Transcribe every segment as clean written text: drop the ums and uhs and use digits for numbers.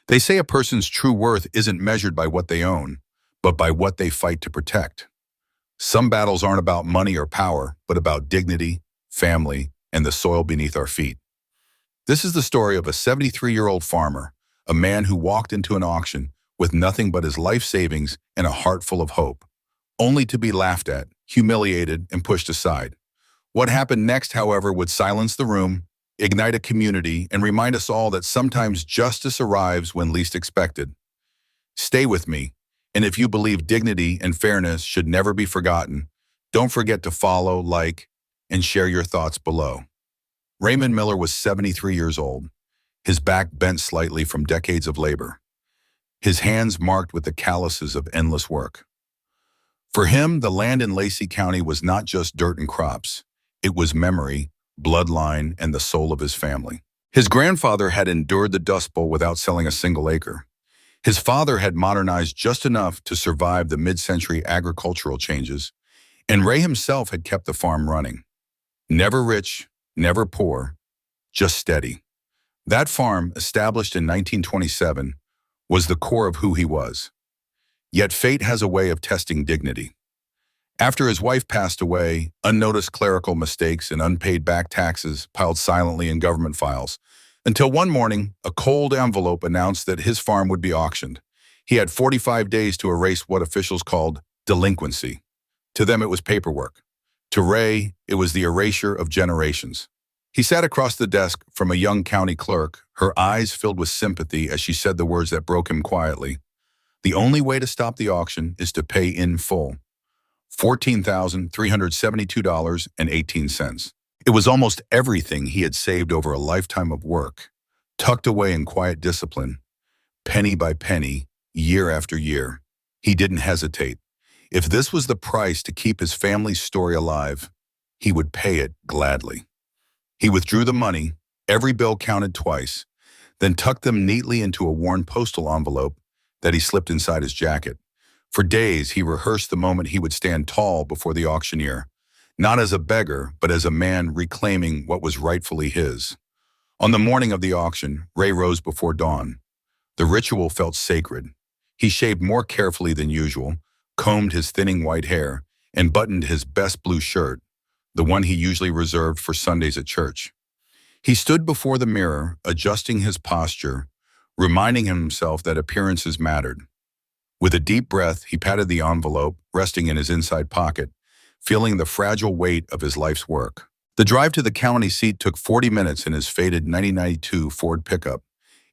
They say a person's true worth isn't measured by what they own, but by what they fight to protect. Some battles aren't about money or power, but about dignity, family, and the soil beneath our feet. This is the story of a 73-year-old farmer, a man who walked into an auction with nothing but his life savings and a heart full of hope, only to be laughed at, humiliated, and pushed aside. What happened next, however, would silence the room, ignite a community, and remind us all that sometimes justice arrives when least expected. Stay with me, and if you believe dignity and fairness should never be forgotten, don't forget to follow, like, and share your thoughts below. Raymond Miller was 73 years old, his back bent slightly from decades of labor, his hands marked with the calluses of endless work. For him, the land in Lacey County was not just dirt and crops. It was memory, bloodline, and the soul of his family. His grandfather had endured the Dust Bowl without selling a single acre. His father had modernized just enough to survive the mid-century agricultural changes, and Ray himself had kept the farm running. Never rich, never poor, just steady. That farm, established in 1927, was the core of who he was. Yet fate has a way of testing dignity. After his wife passed away, unnoticed clerical mistakes and unpaid back taxes piled silently in government files, until one morning, a cold envelope announced that his farm would be auctioned. He had 45 days to erase what officials called delinquency. To them, it was paperwork. To Ray, it was the erasure of generations. He sat across the desk from a young county clerk, her eyes filled with sympathy as she said the words that broke him quietly. The only way to stop the auction is to pay in full. $14,372.18. It was almost everything he had saved over a lifetime of work, tucked away in quiet discipline, penny by penny, year after year. He didn't hesitate. If this was the price to keep his family's story alive, he would pay it gladly. He withdrew the money, every bill counted twice, then tucked them neatly into a worn postal envelope that he slipped inside his jacket. For days, he rehearsed the moment he would stand tall before the auctioneer, not as a beggar, but as a man reclaiming what was rightfully his. On the morning of the auction, Ray rose before dawn. The ritual felt sacred. He shaved more carefully than usual, combed his thinning white hair, and buttoned his best blue shirt, the one he usually reserved for Sundays at church. He stood before the mirror, adjusting his posture, reminding himself that appearances mattered. With a deep breath, he patted the envelope, resting in his inside pocket, feeling the fragile weight of his life's work. The drive to the county seat took 40 minutes in his faded 1992 Ford pickup,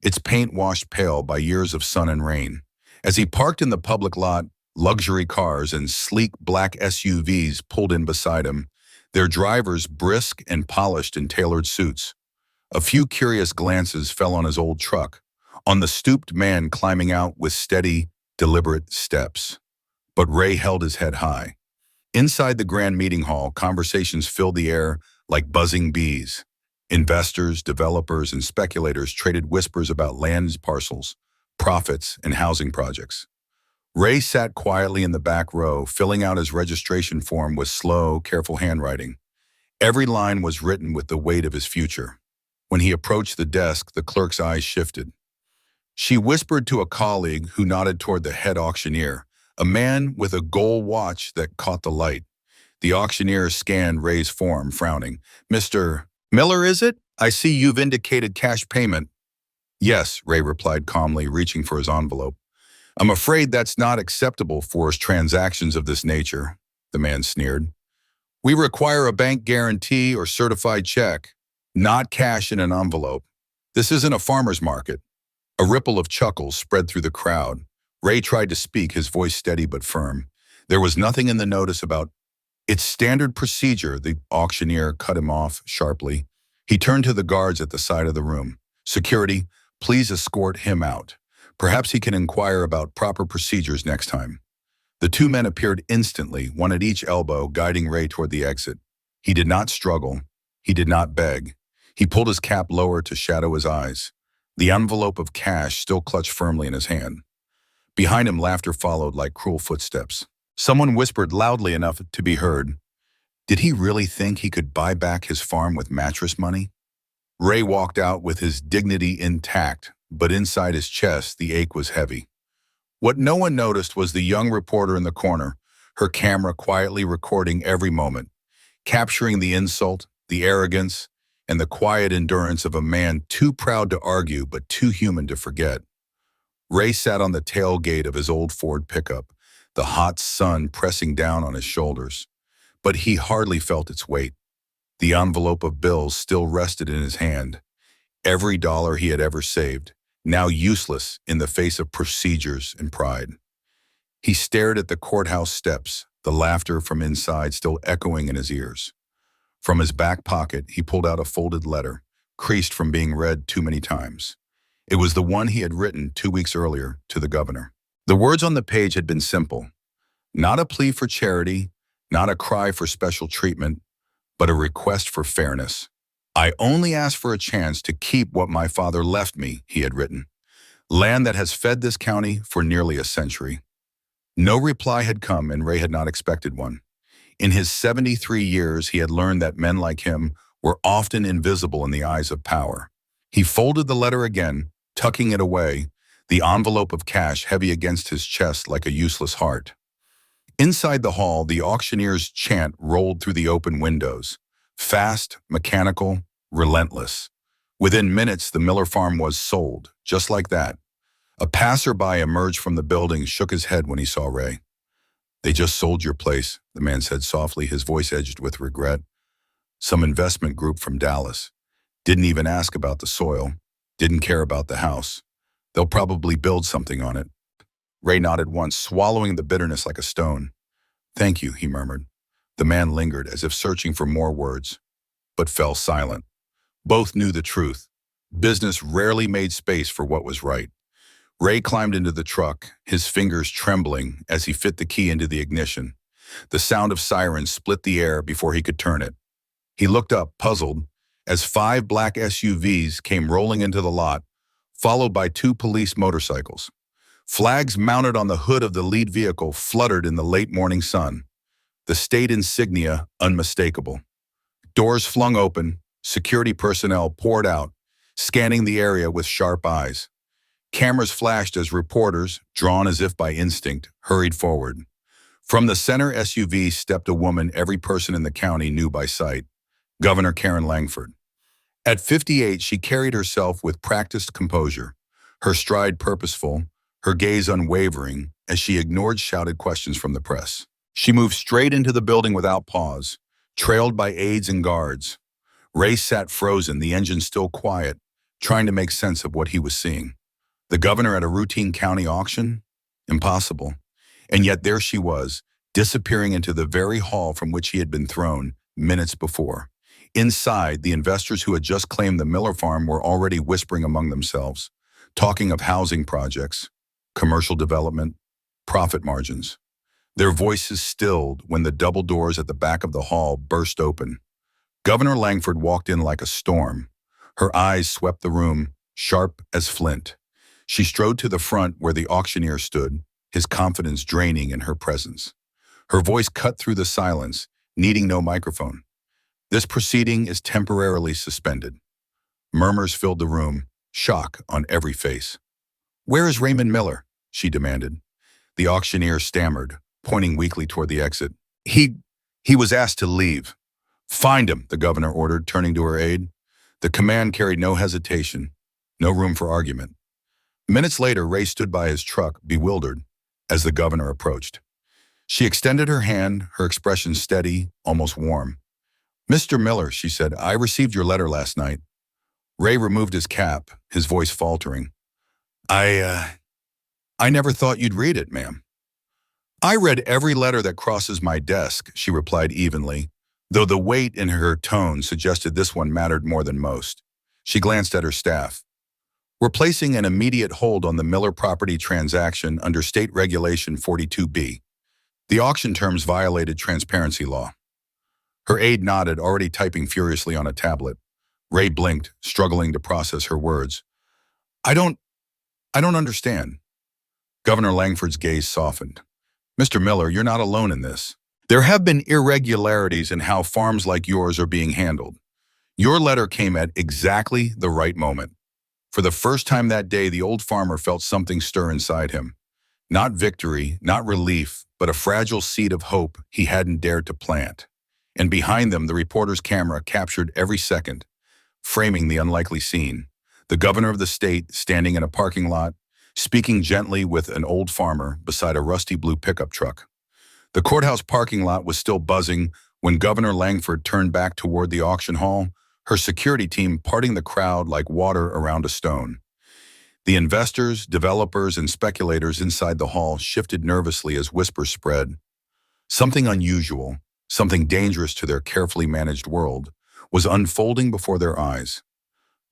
its paint washed pale by years of sun and rain. As he parked in the public lot, luxury cars and sleek black SUVs pulled in beside him, their drivers brisk and polished in tailored suits. A few curious glances fell on his old truck, on the stooped man climbing out with steady, deliberate steps. But Ray held his head high. Inside the grand meeting hall, conversations filled the air like buzzing bees. Investors, developers, and speculators traded whispers about land parcels, profits, and housing projects. Ray sat quietly in the back row, filling out his registration form with slow, careful handwriting. Every line was written with the weight of his future. When he approached the desk, the clerk's eyes shifted. She whispered to a colleague who nodded toward the head auctioneer, a man with a gold watch that caught the light. The auctioneer scanned Ray's form, frowning. "Mr. Miller, is it? I see you've indicated cash payment." "Yes," Ray replied calmly, reaching for his envelope. "I'm afraid that's not acceptable for transactions of this nature," the man sneered. "We require a bank guarantee or certified check, not cash in an envelope. This isn't a farmer's market." A ripple of chuckles spread through the crowd. Ray tried to speak, his voice steady but firm. There was nothing in the notice about "It's standard procedure," the auctioneer cut him off sharply. He turned to the guards at the side of the room. "Security, please escort him out. Perhaps he can inquire about proper procedures next time." The two men appeared instantly, one at each elbow, guiding Ray toward the exit. He did not struggle. He did not beg. He pulled his cap lower to shadow his eyes. The envelope of cash still clutched firmly in his hand. Behind him, laughter followed like cruel footsteps. Someone whispered loudly enough to be heard, "Did he really think he could buy back his farm with mattress money?" Ray walked out with his dignity intact, but inside his chest, the ache was heavy. What no one noticed was the young reporter in the corner, her camera quietly recording every moment, capturing the insult, the arrogance, and the quiet endurance of a man too proud to argue but too human to forget. Ray sat on the tailgate of his old Ford pickup, the hot sun pressing down on his shoulders. But he hardly felt its weight. The envelope of bills still rested in his hand. Every dollar he had ever saved, now useless in the face of procedures and pride. He stared at the courthouse steps, the laughter from inside still echoing in his ears. From his back pocket, he pulled out a folded letter, creased from being read too many times. It was the one he had written 2 weeks earlier to the governor. The words on the page had been simple. Not a plea for charity, not a cry for special treatment, but a request for fairness. I only ask for a chance to keep what my father left me, he had written. Land that has fed this county for nearly a century. No reply had come, and Ray had not expected one. In his 73 years, he had learned that men like him were often invisible in the eyes of power. He folded the letter again, tucking it away, the envelope of cash heavy against his chest like a useless heart. Inside the hall, the auctioneer's chant rolled through the open windows. Fast, mechanical, relentless. Within minutes, the Miller farm was sold, just like that. A passerby emerged from the building, shook his head when he saw Ray. They just sold your place, the man said softly, his voice edged with regret. Some investment group from Dallas. Didn't even ask about the soil. Didn't care about the house. They'll probably build something on it. Ray nodded once, swallowing the bitterness like a stone. Thank you, he murmured. The man lingered, as if searching for more words, but fell silent. Both knew the truth. Business rarely made space for what was right. Ray climbed into the truck, his fingers trembling as he fit the key into the ignition. The sound of sirens split the air before he could turn it. He looked up, puzzled, as 5 black SUVs came rolling into the lot, followed by 2 police motorcycles. Flags mounted on the hood of the lead vehicle fluttered in the late morning sun, the state insignia unmistakable. Doors flung open, security personnel poured out, scanning the area with sharp eyes. Cameras flashed as reporters, drawn as if by instinct, hurried forward. From the center SUV stepped a woman every person in the county knew by sight, Governor Karen Langford. At 58, she carried herself with practiced composure, her stride purposeful, her gaze unwavering as she ignored shouted questions from the press. She moved straight into the building without pause, trailed by aides and guards. Ray sat frozen, the engine still quiet, trying to make sense of what he was seeing. The governor at a routine county auction? Impossible. And yet there she was, disappearing into the very hall from which he had been thrown minutes before. Inside, the investors who had just claimed the Miller farm were already whispering among themselves, talking of housing projects, commercial development, profit margins. Their voices stilled when the double doors at the back of the hall burst open. Governor Langford walked in like a storm. Her eyes swept the room, sharp as flint. She strode to the front where the auctioneer stood, his confidence draining in her presence. Her voice cut through the silence, needing no microphone. This proceeding is temporarily suspended. Murmurs filled the room, shock on every face. Where is Raymond Miller? She demanded. The auctioneer stammered, pointing weakly toward the exit. He was asked to leave. Find him, the governor ordered, turning to her aide. The command carried no hesitation, no room for argument. Minutes later, Ray stood by his truck, bewildered, as the governor approached. She extended her hand, her expression steady, almost warm. Mr. Miller, she said, I received your letter last night. Ray removed his cap, his voice faltering. I never thought you'd read it, ma'am. I read every letter that crosses my desk, she replied evenly, though the weight in her tone suggested this one mattered more than most. She glanced at her staff. We're placing an immediate hold on the Miller property transaction under State Regulation 42B. The auction terms violated transparency law. Her aide nodded, already typing furiously on a tablet. Ray blinked, struggling to process her words. I don't understand. Governor Langford's gaze softened. Mr. Miller, you're not alone in this. There have been irregularities in how farms like yours are being handled. Your letter came at exactly the right moment. For the first time that day, the old farmer felt something stir inside him. Not victory, not relief, but a fragile seed of hope he hadn't dared to plant. And behind them, the reporter's camera captured every second, framing the unlikely scene. The governor of the state, standing in a parking lot, speaking gently with an old farmer beside a rusty blue pickup truck. The courthouse parking lot was still buzzing when Governor Langford turned back toward the auction hall, her security team parting the crowd like water around a stone. The investors, developers, and speculators inside the hall shifted nervously as whispers spread. Something unusual, something dangerous to their carefully managed world, was unfolding before their eyes.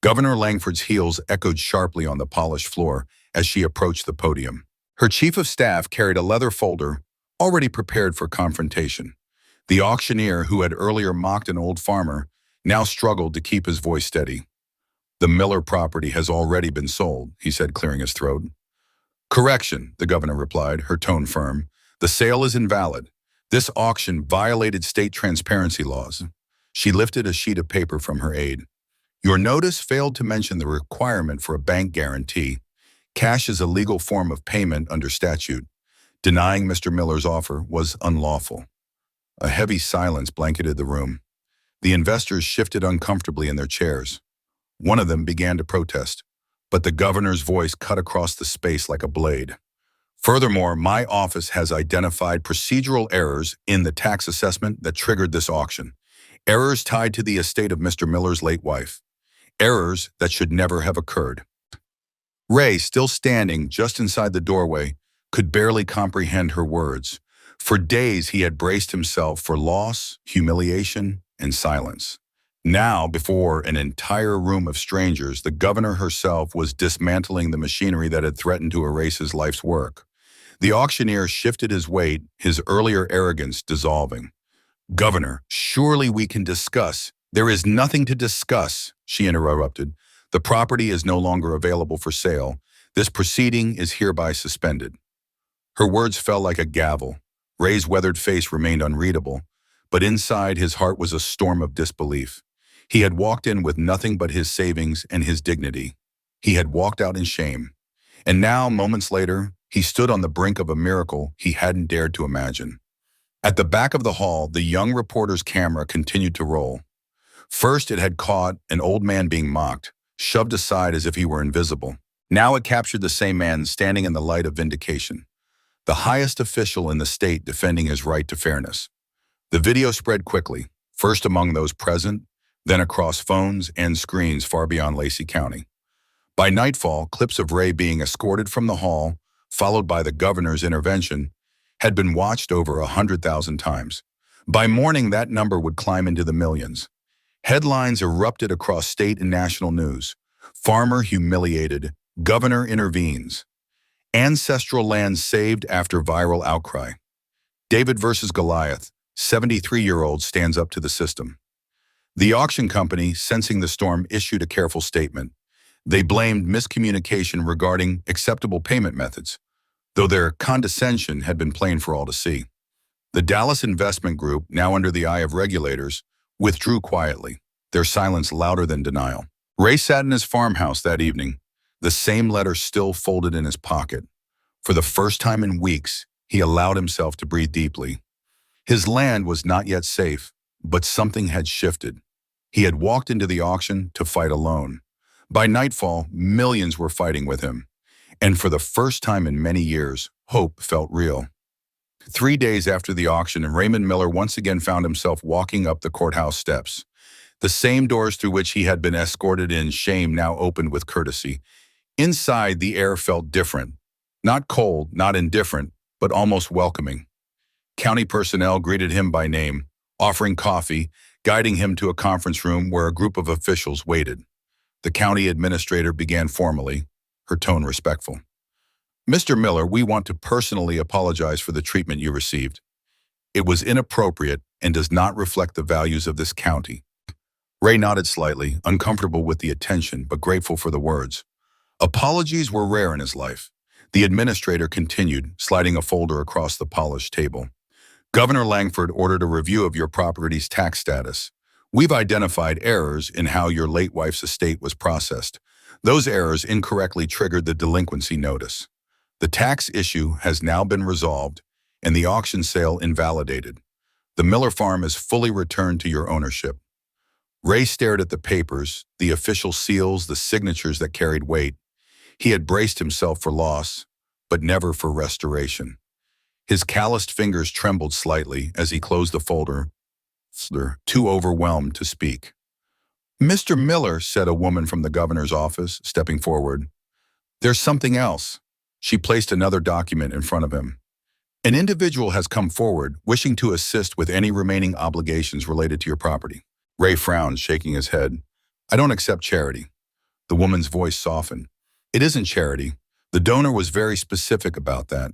Governor Langford's heels echoed sharply on the polished floor as she approached the podium. Her chief of staff carried a leather folder, already prepared for confrontation. The auctioneer, who had earlier mocked an old farmer, now struggled to keep his voice steady. "The Miller property has already been sold," he said, clearing his throat. "Correction," the governor replied, her tone firm. "The sale is invalid. This auction violated state transparency laws." She lifted a sheet of paper from her aide. "Your notice failed to mention the requirement for a bank guarantee. Cash is a legal form of payment under statute. Denying Mr. Miller's offer was unlawful." A heavy silence blanketed the room. The investors shifted uncomfortably in their chairs. One of them began to protest, but the governor's voice cut across the space like a blade. "Furthermore, my office has identified procedural errors in the tax assessment that triggered this auction. Errors tied to the estate of Mr. Miller's late wife. Errors that should never have occurred." Ray, still standing just inside the doorway, could barely comprehend her words. For days he had braced himself for loss, humiliation, and silence. Now, before an entire room of strangers, the governor herself was dismantling the machinery that had threatened to erase his life's work. The auctioneer shifted his weight, his earlier arrogance dissolving. "Governor, surely we can discuss." "There is nothing to discuss," she interrupted. "The property is no longer available for sale. This proceeding is hereby suspended." Her words fell like a gavel. Ray's weathered face remained unreadable, but inside his heart was a storm of disbelief. He had walked in with nothing but his savings and his dignity. He had walked out in shame. And now, moments later, he stood on the brink of a miracle he hadn't dared to imagine. At the back of the hall, the young reporter's camera continued to roll. First, it had caught an old man being mocked, shoved aside as if he were invisible. Now it captured the same man standing in the light of vindication, the highest official in the state defending his right to fairness. The video spread quickly, first among those present, then across phones and screens far beyond Lacey County. By nightfall, clips of Ray being escorted from the hall, followed by the governor's intervention, had been watched over 100,000 times. By morning, that number would climb into the millions. Headlines erupted across state and national news. "Farmer humiliated, governor intervenes. Ancestral land saved after viral outcry. David versus Goliath, 73-year-old stands up to the system." The auction company, sensing the storm, issued a careful statement. They blamed miscommunication regarding acceptable payment methods, though their condescension had been plain for all to see. The Dallas Investment Group, now under the eye of regulators, withdrew quietly, their silence louder than denial. Ray sat in his farmhouse that evening, the same letter still folded in his pocket. For the first time in weeks, he allowed himself to breathe deeply. His land was not yet safe, but something had shifted. He had walked into the auction to fight alone. By nightfall, millions were fighting with him. And for the first time in many years, hope felt real. 3 days after the auction, Raymond Miller once again found himself walking up the courthouse steps. The same doors through which he had been escorted in shame now opened with courtesy. Inside, the air felt different. Not cold, not indifferent, but almost welcoming. County personnel greeted him by name, offering coffee, guiding him to a conference room where a group of officials waited. The county administrator began formally, her tone respectful. "Mr. Miller, we want to personally apologize for the treatment you received. It was inappropriate and does not reflect the values of this county." Ray nodded slightly, uncomfortable with the attention but grateful for the words. Apologies were rare in his life. The administrator continued, sliding a folder across the polished table. "Governor Langford ordered a review of your property's tax status. We've identified errors in how your late wife's estate was processed. Those errors incorrectly triggered the delinquency notice. The tax issue has now been resolved and the auction sale invalidated. The Miller farm is fully returned to your ownership. Ray stared at the papers, the official seals, the signatures that carried weight. He had braced himself for loss, but never for restoration. His calloused fingers trembled slightly as he closed the folder, too overwhelmed to speak. "Mr. Miller," said a woman from the governor's office, stepping forward. "There's something else." She placed another document in front of him. "An individual has come forward, wishing to assist with any remaining obligations related to your property." Ray frowned, shaking his head. "I don't accept charity." The woman's voice softened. "It isn't charity. The donor was very specific about that.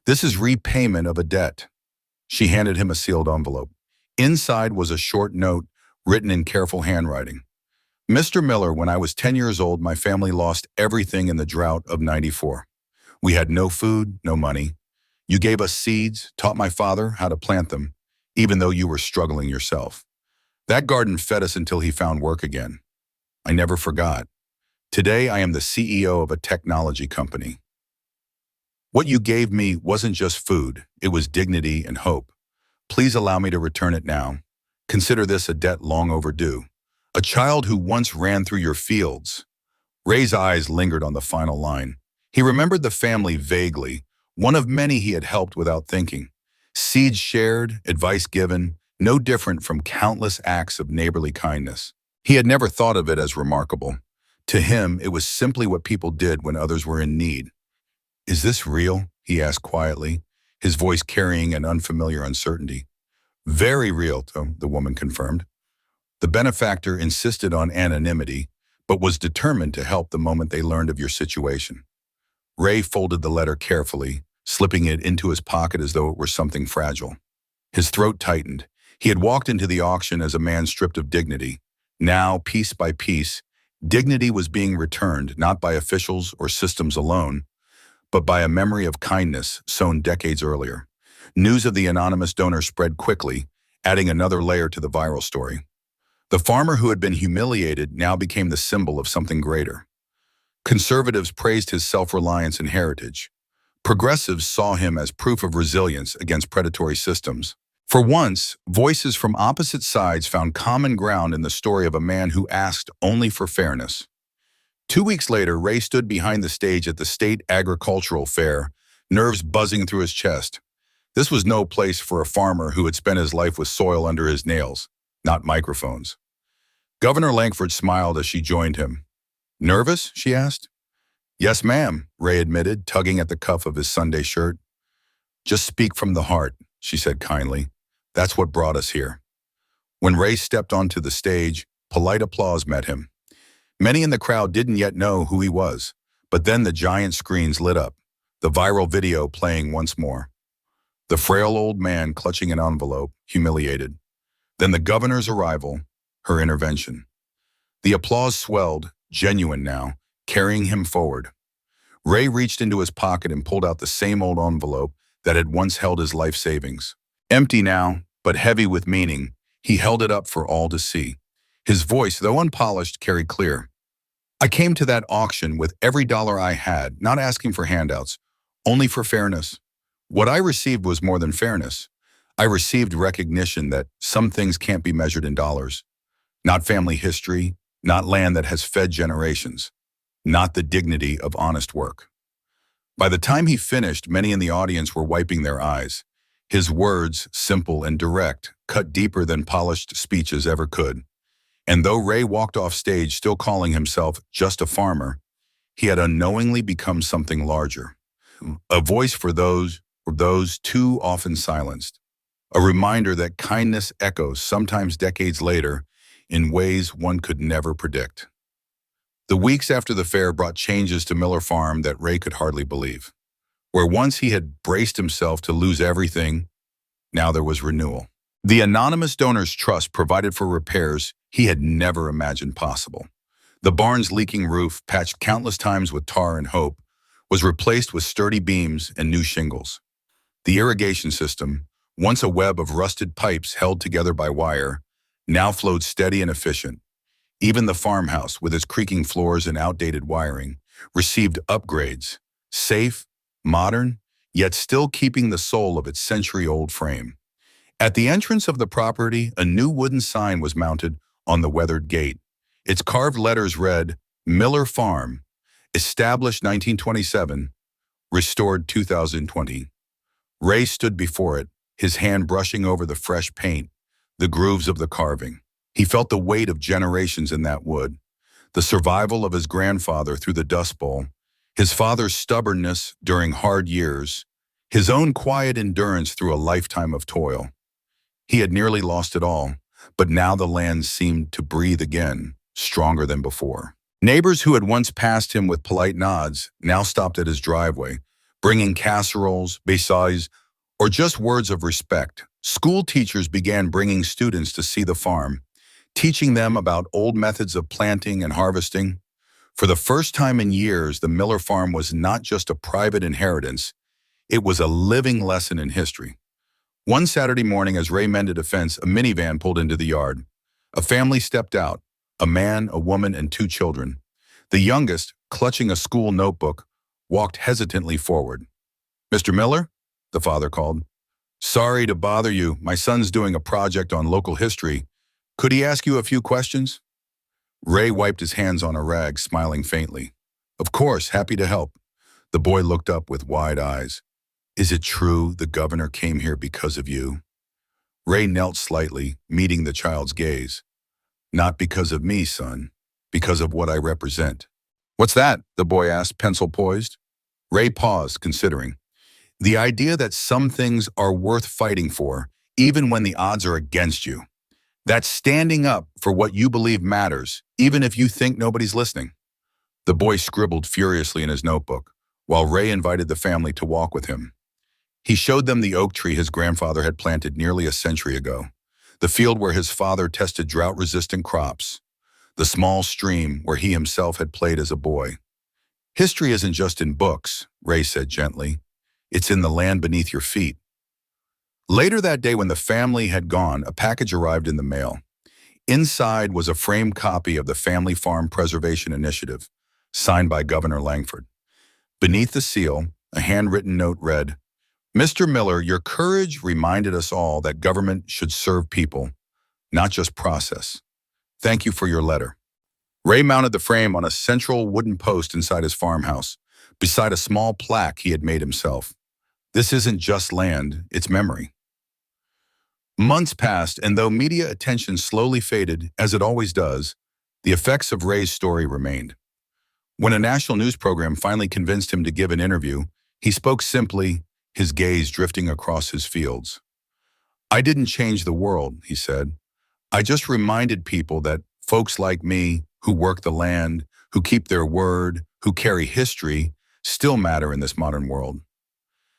This is repayment of a debt." She handed him a sealed envelope. Inside was a short note written in careful handwriting. "Mr. Miller, when I was 10 years old, my family lost everything in the drought of '94. We had no food, no money. You gave us seeds, taught my father how to plant them, even though you were struggling yourself. That garden fed us until he found work again. I never forgot. Today, I am the CEO of a technology company. What you gave me wasn't just food, it was dignity and hope. Please allow me to return it now. Consider this a debt long overdue. A child who once ran through your fields." Ray's eyes lingered on the final line. He remembered the family vaguely, one of many he had helped without thinking. Seeds shared, advice given, no different from countless acts of neighborly kindness. He had never thought of it as remarkable. To him, it was simply what people did when others were in need. "Is this real?" he asked quietly, his voice carrying an unfamiliar uncertainty. "Very real," the woman confirmed. The benefactor insisted on anonymity, but was determined to help the moment they learned of your situation. Ray folded the letter carefully, slipping it into his pocket as though it were something fragile. His throat tightened. He had walked into the auction as a man stripped of dignity. Now, piece by piece, dignity was being returned, not by officials or systems alone, but by a memory of kindness sown decades earlier. News of the anonymous donor spread quickly, adding another layer to the viral story. The farmer who had been humiliated now became the symbol of something greater. Conservatives praised his self-reliance and heritage. Progressives saw him as proof of resilience against predatory systems. For once, voices from opposite sides found common ground in the story of a man who asked only for fairness. 2 weeks later, Ray stood behind the stage at the State Agricultural Fair, nerves buzzing through his chest. This was no place for a farmer who had spent his life with soil under his nails, not microphones. Governor Langford smiled as she joined him. "Nervous?" she asked. "Yes, ma'am," Ray admitted, tugging at the cuff of his Sunday shirt. "Just speak from the heart," she said kindly. "That's what brought us here." When Ray stepped onto the stage, polite applause met him. Many in the crowd didn't yet know who he was, but then the giant screens lit up, the viral video playing once more. The frail old man clutching an envelope, humiliated. Then the governor's arrival, her intervention. The applause swelled, genuine now, carrying him forward. Ray reached into his pocket and pulled out the same old envelope that had once held his life savings. Empty now, but heavy with meaning, he held it up for all to see. His voice, though unpolished, carried clear. "I came to that auction with every dollar I had, not asking for handouts, only for fairness. What I received was more than fairness. I received recognition that some things can't be measured in dollars. Not family history, not land that has fed generations, not the dignity of honest work." By the time he finished, many in the audience were wiping their eyes. His words, simple and direct, cut deeper than polished speeches ever could. And though Ray walked off stage still calling himself just a farmer, he had unknowingly become something larger. A voice for those too often silenced. A reminder that kindness echoes, sometimes decades later, in ways one could never predict. The weeks after the fair brought changes to Miller Farm that Ray could hardly believe. Where once he had braced himself to lose everything, now there was renewal. The anonymous donor's trust provided for repairs he had never imagined possible. The barn's leaking roof, patched countless times with tar and hope, was replaced with sturdy beams and new shingles. The irrigation system, once a web of rusted pipes held together by wire, now flowed steady and efficient. Even the farmhouse, with its creaking floors and outdated wiring, received upgrades. Safe, modern, yet still keeping the soul of its century-old frame. At the entrance of the property, a new wooden sign was mounted on the weathered gate. Its carved letters read, Miller Farm, established 1927, restored 2020. Ray stood before it, his hand brushing over the fresh paint, the grooves of the carving. He felt the weight of generations in that wood, the survival of his grandfather through the Dust Bowl, his father's stubbornness during hard years, his own quiet endurance through a lifetime of toil. He had nearly lost it all, but now the land seemed to breathe again, stronger than before. Neighbors who had once passed him with polite nods now stopped at his driveway, bringing casseroles, besides, or just words of respect. School teachers began bringing students to see the farm, teaching them about old methods of planting and harvesting. For the first time in years, the Miller farm was not just a private inheritance, it was a living lesson in history. One Saturday morning, as Ray mended a fence, a minivan pulled into the yard. A family stepped out, a man, a woman, and two children. The youngest, clutching a school notebook, walked hesitantly forward. "Mr. Miller?" the father called. "Sorry to bother you. My son's doing a project on local history. Could he ask you a few questions?" Ray wiped his hands on a rag, smiling faintly. "Of course, happy to help." The boy looked up with wide eyes. "Is it true the governor came here because of you?" Ray knelt slightly, meeting the child's gaze. "Not because of me, son. Because of what I represent." "What's that?" the boy asked, pencil poised. Ray paused, considering. "The idea that some things are worth fighting for, even when the odds are against you. That's standing up for what you believe matters, even if you think nobody's listening." The boy scribbled furiously in his notebook, while Ray invited the family to walk with him. He showed them the oak tree his grandfather had planted nearly a century ago, the field where his father tested drought-resistant crops, the small stream where he himself had played as a boy. "History isn't just in books," Ray said gently. "It's in the land beneath your feet." Later that day, when the family had gone, a package arrived in the mail. Inside was a framed copy of the Family Farm Preservation Initiative, signed by Governor Langford. Beneath the seal, a handwritten note read, "Mr. Miller, your courage reminded us all that government should serve people, not just process. Thank you for your letter." Ray mounted the frame on a central wooden post inside his farmhouse, beside a small plaque he had made himself. This isn't just land, it's memory. Months passed, and though media attention slowly faded, as it always does, the effects of Ray's story remained. When a national news program finally convinced him to give an interview, he spoke simply, his gaze drifting across his fields. "I didn't change the world," he said. "I just reminded people that folks like me, who work the land, who keep their word, who carry history, still matter in this modern world."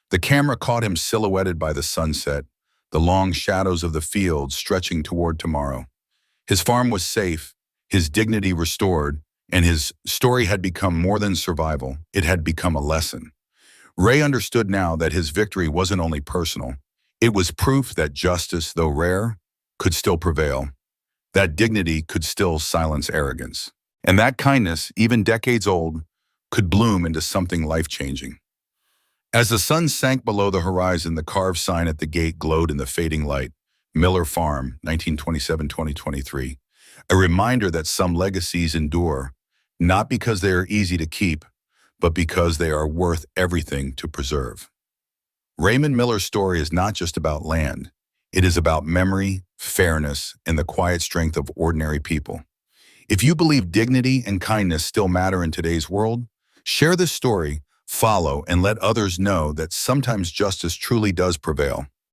The camera caught him silhouetted by the sunset, the long shadows of the fields stretching toward tomorrow. His farm was safe, his dignity restored, and his story had become more than survival. It had become a lesson. Ray understood now that his victory wasn't only personal. It was proof that justice, though rare, could still prevail. That dignity could still silence arrogance. And that kindness, even decades old, could bloom into something life-changing. As the sun sank below the horizon, the carved sign at the gate glowed in the fading light. Miller Farm, 1927-2023. A reminder that some legacies endure, not because they are easy to keep, but because they are worth everything to preserve. Raymond Miller's story is not just about land. It is about memory, fairness, and the quiet strength of ordinary people. If you believe dignity and kindness still matter in today's world, share this story, follow, and let others know that sometimes justice truly does prevail.